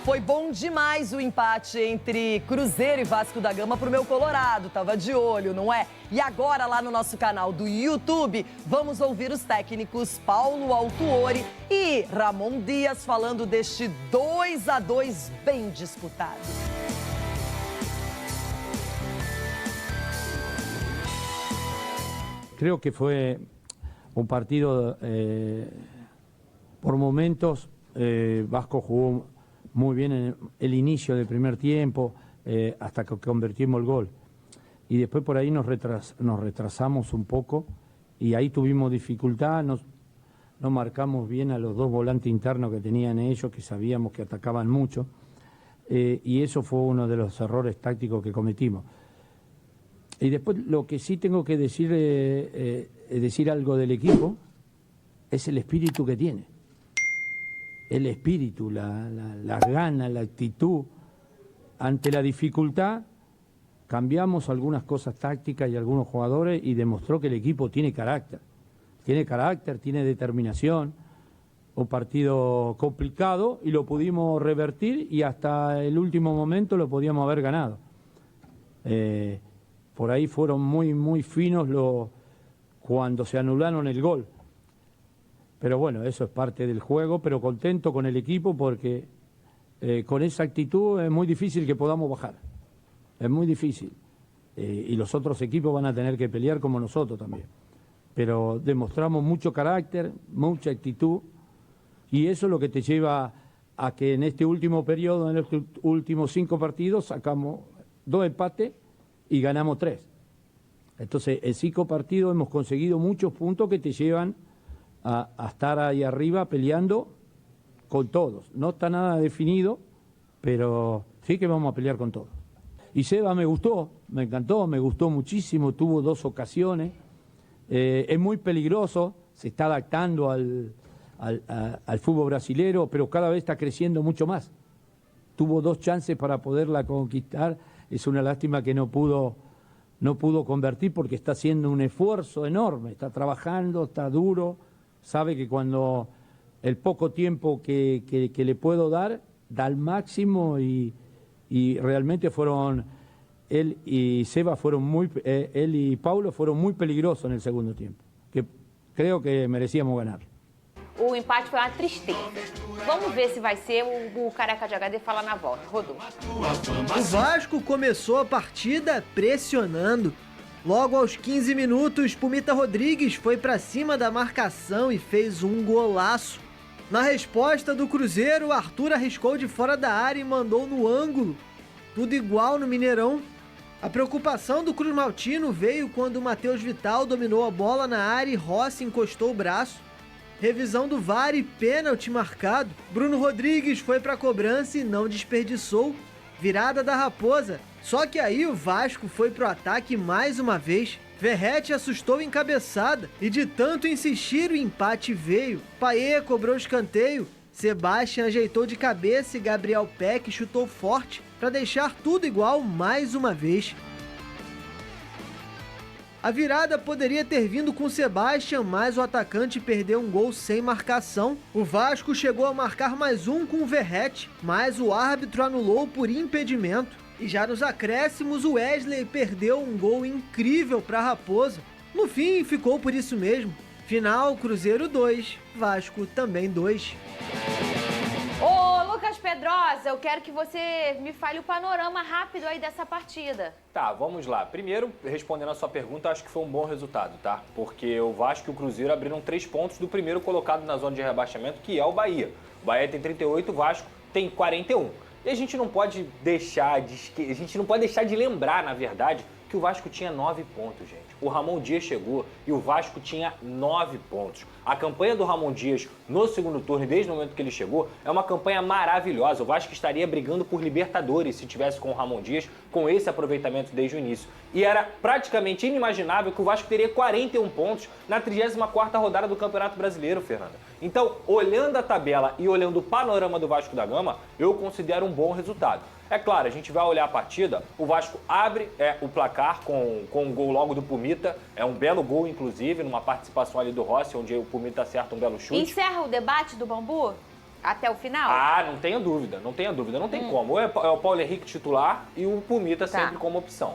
Foi bom demais o empate entre Cruzeiro e Vasco da Gama pro meu Colorado. Tava de olho, não é? E agora, lá no nosso canal do YouTube, vamos ouvir os técnicos Paulo Autuori e Ramon Dias falando deste 2-2 bem disputado. Creo que fue un partido, por momentos, Vasco jugó muy bien en el inicio del primer tiempo, hasta que convertimos el gol. Y después por ahí nos retrasamos un poco y ahí tuvimos dificultad, no marcamos bien a los dos volantes internos que tenían ellos, que sabíamos que atacaban mucho, y eso fue uno de los errores tácticos que cometimos. Y después lo que sí tengo que decir, decir algo del equipo, es el espíritu que tiene. El espíritu, las ganas, la actitud. Ante la dificultad, cambiamos algunas cosas tácticas y algunos jugadores y demostró que el equipo tiene carácter. Tiene carácter, tiene determinación. Un partido complicado y lo pudimos revertir y hasta el último momento lo podíamos haber ganado. Por ahí fueron muy finos cuando se anularon el gol. Pero bueno, eso es parte del juego, pero contento con el equipo porque con esa actitud es muy difícil que podamos bajar. Es muy difícil. Y los otros equipos van a tener que pelear como nosotros también. Pero demostramos mucho carácter, mucha actitud, y eso es lo que te lleva a que en este último periodo, en estos últimos 5 partidos, sacamos 2 empates y ganamos 3. Entonces, en 5 partidos hemos conseguido muchos puntos que te llevan a estar ahí arriba peleando con todos. No está nada definido, pero sí que vamos a pelear con todos. Y Seba me gustó, me encantó, me gustó muchísimo, tuvo 2 ocasiones. Es muy peligroso, se está adaptando al fútbol brasilero, pero cada vez está creciendo mucho más. Tuvo 2 chances para poderla conquistar. Es una lástima que no pudo convertir porque está haciendo un esfuerzo enorme, está trabajando, está duro, sabe que cuando el poco tiempo que le puedo dar, da el máximo y realmente él y Seba él y Paulo fueron muy peligrosos en el segundo tiempo, que creo que merecíamos ganar. O empate foi uma tristeza. Vamos ver se vai ser o Careca de HD fala na volta. Rodou. O Vasco começou a partida pressionando. Logo aos 15 minutos, Pumita Rodrigues foi para cima da marcação e fez um golaço. Na resposta do Cruzeiro, Arthur arriscou de fora da área e mandou no ângulo. Tudo igual no Mineirão. A preocupação do Cruz Maltino veio quando o Matheus Vital dominou a bola na área e Rossi encostou o braço. Revisão do VAR e pênalti marcado. Bruno Rodrigues foi para a cobrança e não desperdiçou. Virada da Raposa. Só que aí o Vasco foi pro ataque mais uma vez. Verrete assustou encabeçada e de tanto insistir o empate veio. Paê cobrou escanteio. Sebastião ajeitou de cabeça e Gabriel Peck chutou forte para deixar tudo igual mais uma vez. A virada poderia ter vindo com Sebastião, mas o atacante perdeu um gol sem marcação. O Vasco chegou a marcar mais um com o Verrete, mas o árbitro anulou por impedimento. E já nos acréscimos, o Wesley perdeu um gol incrível para a Raposa. No fim, ficou por isso mesmo. Final, Cruzeiro 2, Vasco também 2. Ô, Lucas Pedrosa, eu quero que você me fale o panorama rápido aí dessa partida. Tá, vamos lá. Primeiro, respondendo a sua pergunta, acho que foi um bom resultado, tá? Porque o Vasco e o Cruzeiro abriram 3 pontos do primeiro colocado na zona de rebaixamento, que é o Bahia. O Bahia tem 38, o Vasco tem 41. E a gente não pode deixar de lembrar, na verdade, que o Vasco tinha 9 pontos, gente. O Ramon Dias chegou e o Vasco tinha 9 pontos. A campanha do Ramon Dias no segundo turno, desde o momento que ele chegou, é uma campanha maravilhosa. O Vasco estaria brigando por Libertadores se tivesse com o Ramon Dias, com esse aproveitamento desde o início. E era praticamente inimaginável que o Vasco teria 41 pontos na 34ª rodada do Campeonato Brasileiro, Fernanda. Então, olhando a tabela e olhando o panorama do Vasco da Gama, eu considero um bom resultado. É claro, a gente vai olhar a partida, o Vasco abre o placar com um gol logo do Pumita, é um belo gol, inclusive, numa participação ali do Rossi, onde o Pumita acerta um belo chute. Encerra o debate do Bambu? Até o final? Ah, não tenha dúvida, não tenha dúvida, não tem como. Ou é o Paulo Henrique titular e o Pumita sempre como opção.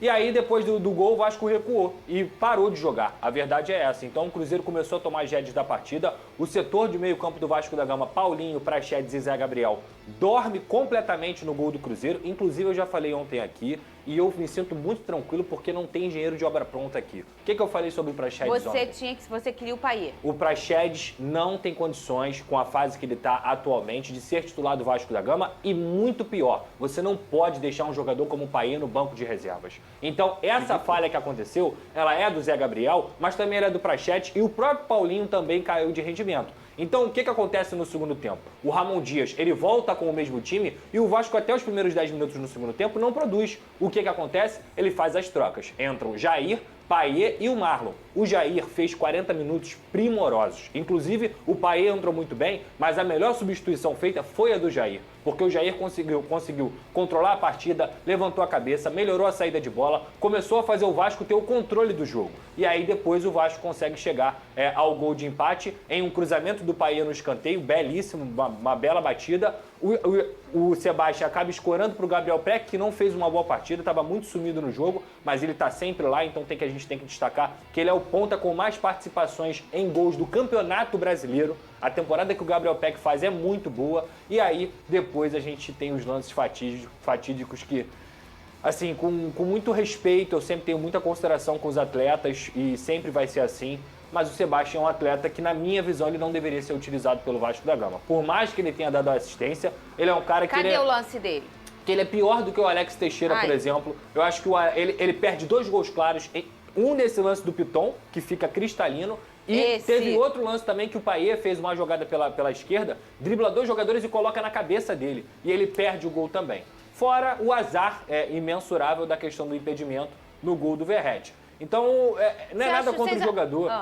E aí, depois do gol, o Vasco recuou e parou de jogar. A verdade é essa. Então, o Cruzeiro começou a tomar as rédeas da partida. O setor de meio campo do Vasco da Gama, Paulinho, Praxedes e Zé Gabriel, dorme completamente no gol do Cruzeiro. Inclusive, eu já falei ontem aqui e eu me sinto muito tranquilo porque não tem engenheiro de obra pronta aqui. O que eu falei sobre o Praxedes ontem? Você queria o Payet. O Praxedes não tem condições, com a fase que ele está atualmente, de ser titular do Vasco da Gama e muito pior, você não pode deixar um jogador como o Payet no banco de reservas. Então, essa falha que aconteceu, ela é do Zé Gabriel, mas também ela é do Praxedes e o próprio Paulinho também caiu de rendimento. Então, o que acontece no segundo tempo? O Ramon Dias, ele volta com o mesmo time e o Vasco até os primeiros 10 minutos no segundo tempo não produz. O que acontece? Ele faz as trocas. Entram Jair, Payet e o Marlon. O Jair fez 40 minutos primorosos. Inclusive, o Payet entrou muito bem, mas a melhor substituição feita foi a do Jair. Porque o Jair conseguiu controlar a partida, levantou a cabeça, melhorou a saída de bola, começou a fazer o Vasco ter o controle do jogo. E aí depois o Vasco consegue chegar ao gol de empate em um cruzamento do Payet no escanteio, belíssimo, uma bela batida. O Sebastião acaba escorando para o Gabriel Peck, que não fez uma boa partida, estava muito sumido no jogo, mas ele está sempre lá, então a gente tem que destacar que ele é o ponta com mais participações em gols do Campeonato Brasileiro. A temporada que o Gabriel Peck faz é muito boa. E aí, depois a gente tem os lances fatídicos que, assim, com muito respeito, eu sempre tenho muita consideração com os atletas e sempre vai ser assim. Mas o Sebastião é um atleta que, na minha visão, ele não deveria ser utilizado pelo Vasco da Gama. Por mais que ele tenha dado a assistência, ele é um cara que... Cadê o lance dele? Que ele é pior do que o Alex Teixeira, por exemplo. Eu acho que ele perde 2 gols claros. Um nesse lance do Piton, que fica cristalino. E teve outro lance também que o Payet fez uma jogada pela esquerda, dribla 2 jogadores e coloca na cabeça dele. E ele perde o gol também. Fora o azar imensurável da questão do impedimento no gol do Verratti. Então, não é nada contra o jogador.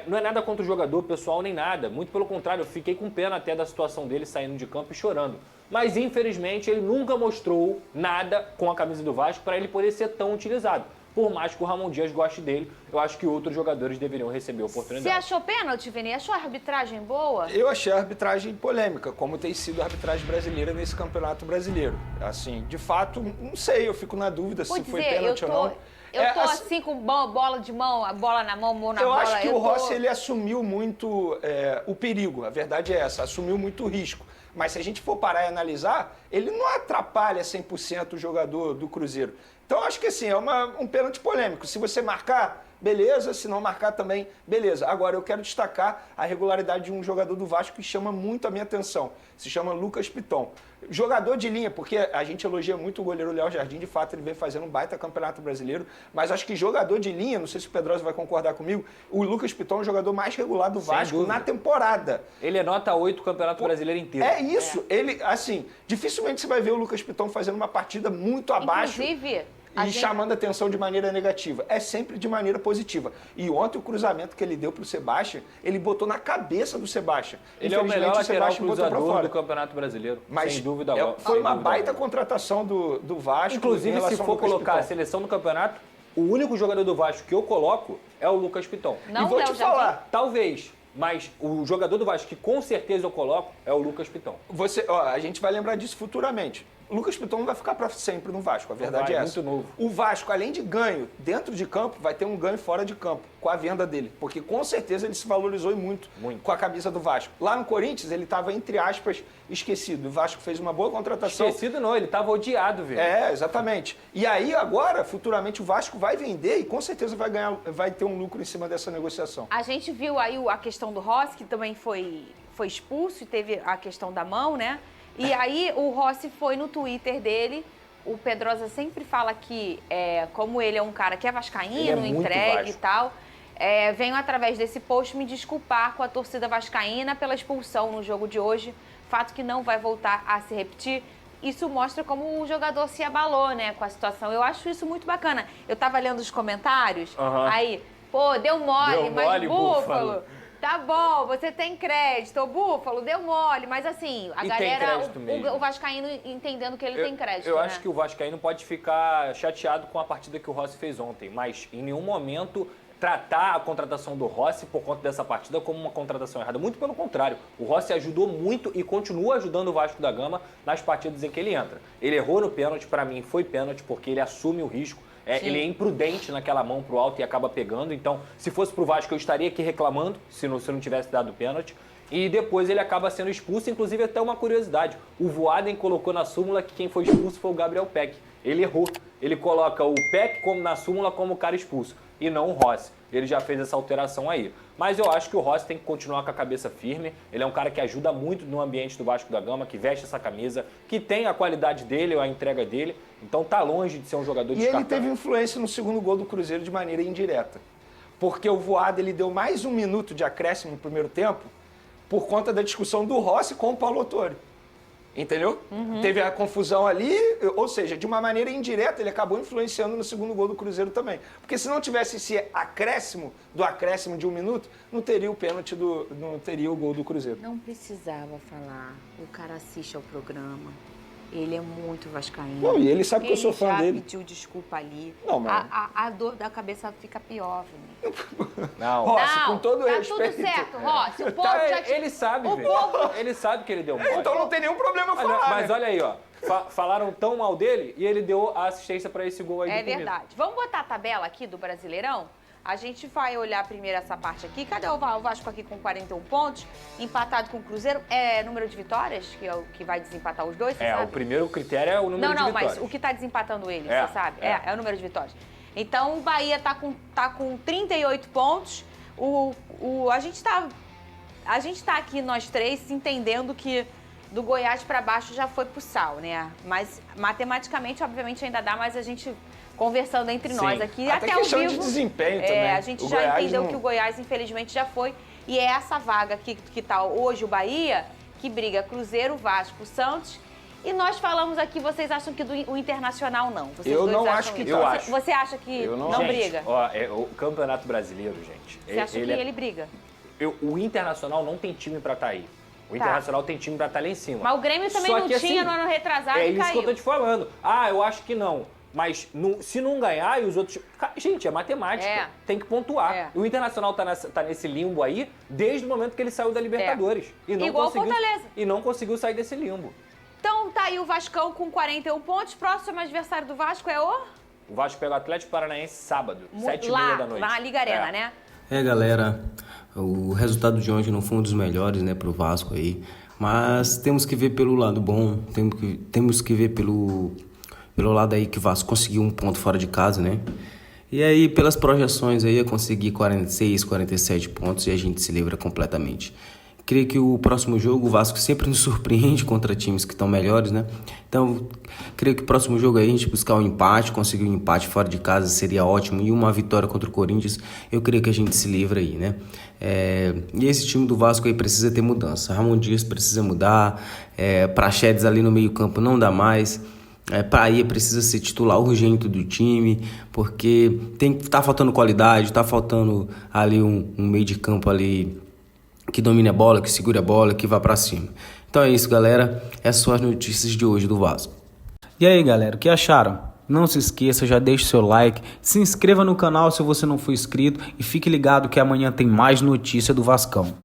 Não é nada contra o jogador, pessoal, nem nada. Muito pelo contrário, eu fiquei com pena até da situação dele saindo de campo e chorando. Mas, infelizmente, ele nunca mostrou nada com a camisa do Vasco para ele poder ser tão utilizado. Por mais que o Ramon Dias goste dele, eu acho que outros jogadores deveriam receber a oportunidade. Você achou pênalti, Vini? Achou a arbitragem boa? Eu achei a arbitragem polêmica, como tem sido a arbitragem brasileira nesse Campeonato Brasileiro. Assim, de fato, não sei, eu fico na dúvida se foi pênalti ou não. Eu tô assim com bola de mão, a bola na mão na bola. Eu acho que o Rossi, ele assumiu muito o perigo, a verdade é essa, assumiu muito o risco. Mas se a gente for parar e analisar, ele não atrapalha 100% o jogador do Cruzeiro. Então, acho que assim, é um pênalti polêmico. Se você marcar, beleza. Se não marcar também, beleza. Agora, eu quero destacar a regularidade de um jogador do Vasco que chama muito a minha atenção. Se chama Lucas Piton. Jogador de linha, porque a gente elogia muito o goleiro Léo Jardim, de fato ele vem fazendo um baita campeonato brasileiro, mas acho que jogador de linha, não sei se o Pedrosa vai concordar comigo, o Lucas Piton é o jogador mais regular do Vasco na temporada. Ele é nota 8 do Campeonato Brasileiro inteiro. É isso, ele, assim, dificilmente você vai ver o Lucas Piton fazendo uma partida muito abaixo. Inclusive, chamando a atenção de maneira negativa. É sempre de maneira positiva. E ontem o cruzamento que ele deu pro Sebastião, ele botou na cabeça do Sebastião. Ele é o melhor lateral cruzador do Campeonato Brasileiro, mas sem dúvida. Foi uma baita contratação do Vasco. Inclusive, se for colocar a seleção do campeonato, o único jogador do Vasco que eu coloco é o Lucas Piton. Não, e vou te falar, talvez, mas o jogador do Vasco que com certeza eu coloco é o Lucas Piton. A gente vai lembrar disso futuramente. O Lucas Piton não vai ficar para sempre no Vasco, a verdade é essa. Muito novo. O Vasco, além de ganho dentro de campo, vai ter um ganho fora de campo, com a venda dele. Porque com certeza ele se valorizou muito com a camisa do Vasco. Lá no Corinthians, ele estava, entre aspas, esquecido. O Vasco fez uma boa contratação. Esquecido não, ele estava odiado, velho. Exatamente. E aí, agora, futuramente, o Vasco vai vender e com certeza vai ter um lucro em cima dessa negociação. A gente viu aí a questão do Rossi, que também foi expulso e teve a questão da mão, né? E aí o Rossi foi no Twitter dele, o Pedrosa sempre fala que, como ele é um cara que é vascaíno, entregue e tal, venho através desse post me desculpar com a torcida vascaína pela expulsão no jogo de hoje, fato que não vai voltar a se repetir. Isso mostra como o jogador se abalou, né, com a situação. Eu acho isso muito bacana. Eu tava lendo os comentários, aí, pô, deu mole, mas Búfalo... Tá bom, você tem crédito. O Búfalo deu mole, mas assim, a galera, o vascaíno entendendo que ele tem crédito, Eu acho que o vascaíno pode ficar chateado com a partida que o Rossi fez ontem, mas em nenhum momento tratar a contratação do Rossi por conta dessa partida como uma contratação errada. Muito pelo contrário, o Rossi ajudou muito e continua ajudando o Vasco da Gama nas partidas em que ele entra. Ele errou no pênalti, para mim foi pênalti porque ele assume o risco. Ele é imprudente naquela mão pro alto e acaba pegando. Então, se fosse pro Vasco, eu estaria aqui reclamando se não tivesse dado pênalti. E depois ele acaba sendo expulso, inclusive até uma curiosidade. O Voaden colocou na súmula que quem foi expulso foi o Gabriel Peck. Ele errou. Ele coloca o Peck na súmula como cara expulso e não o Rossi. Ele já fez essa alteração aí. Mas eu acho que o Rossi tem que continuar com a cabeça firme. Ele é um cara que ajuda muito no ambiente do Vasco da Gama, que veste essa camisa, que tem a qualidade dele, a entrega dele. Então tá longe de ser um jogador descartável. E ele teve influência no segundo gol do Cruzeiro de maneira indireta. Porque o Voaden, ele deu mais 1 minuto de acréscimo no primeiro tempo por conta da discussão do Rossi com o Paulo Autori. Entendeu? Teve a confusão ali, ou seja, de uma maneira indireta, ele acabou influenciando no segundo gol do Cruzeiro também. Porque se não tivesse esse acréscimo de 1 minuto, não teria o pênalti, não teria o gol do Cruzeiro. Não precisava falar. O cara assiste ao programa. Ele é muito vascaíno. Não, e ele sabe que eu sou fã dele. Ele já pediu desculpa ali. Não, mas... a dor da cabeça fica pior, Vini. Não. Rossi, com todo tá respeito... tudo certo, Rossi. O povo Tá, já te... ele sabe, o velho. povo... Ele sabe que ele deu mole. Então não tem nenhum problema falar, Mas né? olha aí, ó. Falaram tão mal dele e ele deu a assistência para esse gol aí É do começo. verdade. Vamos botar a tabela aqui do Brasileirão? A gente vai olhar primeiro essa parte aqui. Cadê o Vasco aqui com 41 pontos? Empatado com o Cruzeiro. É número de vitórias que é o que vai desempatar os dois, você sabe? O primeiro critério é o número de vitórias. Mas o que tá desempatando ele, É, você sabe? é. É o número de vitórias. Então o Bahia tá com 38 pontos. A gente tá aqui, nós três, entendendo que do Goiás para baixo já foi pro sal, né? Mas matematicamente, obviamente, ainda dá, mas a gente... Conversando entre nós aqui, até até ao questão vivo. de desempenho também. A gente O já Goiás entendeu não... que o Goiás, infelizmente, já foi. E é essa vaga aqui que tá hoje o Bahia, que briga Cruzeiro, Vasco, Santos. E nós falamos aqui, vocês acham que o Internacional não? Vocês Eu dois não acham acho que isso? tá. Eu acho. Você acha que Eu não não acho. briga? Ó, o Campeonato Brasileiro, gente. Você acha que ele briga? O Internacional não tem time pra estar aí. O Internacional tem time pra estar lá em cima. Mas o Grêmio também Só não que, tinha assim, no ano retrasado é e isso caiu. que eu tô te falando. Eu acho que não. Mas se não ganhar e os outros... Gente, é matemática. Tem que pontuar. O Internacional tá nesse limbo aí desde o momento que ele saiu da Libertadores. E não Igual o conseguiu, Fortaleza. E não conseguiu sair desse limbo. Então tá aí o Vascão com 41 pontos. Próximo adversário do Vasco é o... O Vasco pega o Atlético Paranaense sábado, 7h30 da noite. Lá na Liga Arena, né? Galera, o resultado de ontem não foi um dos melhores, né, pro Vasco aí. Mas temos que ver pelo lado bom, temos que ver pelo lado aí que o Vasco conseguiu um ponto fora de casa, né? E aí, pelas projeções aí, eu consegui 46, 47 pontos e a gente se livra completamente. Creio que o próximo jogo, o Vasco sempre nos surpreende contra times que estão melhores, né? Então, creio que o próximo jogo aí a gente buscar um empate, conseguir um empate fora de casa seria ótimo. E uma vitória contra o Corinthians, eu creio que a gente se livra aí, né? E esse time do Vasco aí precisa ter mudança. Ramon Dias precisa mudar, Praxedes ali no meio campo não dá mais. Praia precisa ser titular urgente do time, porque tá faltando qualidade, tá faltando ali um meio de campo ali que domine a bola, que segure a bola, que vá pra cima. Então é isso, galera. Essas são as notícias de hoje do Vasco. E aí, galera, o que acharam? Não se esqueça, já deixe seu like, se inscreva no canal se você não for inscrito e fique ligado que amanhã tem mais notícia do Vascão.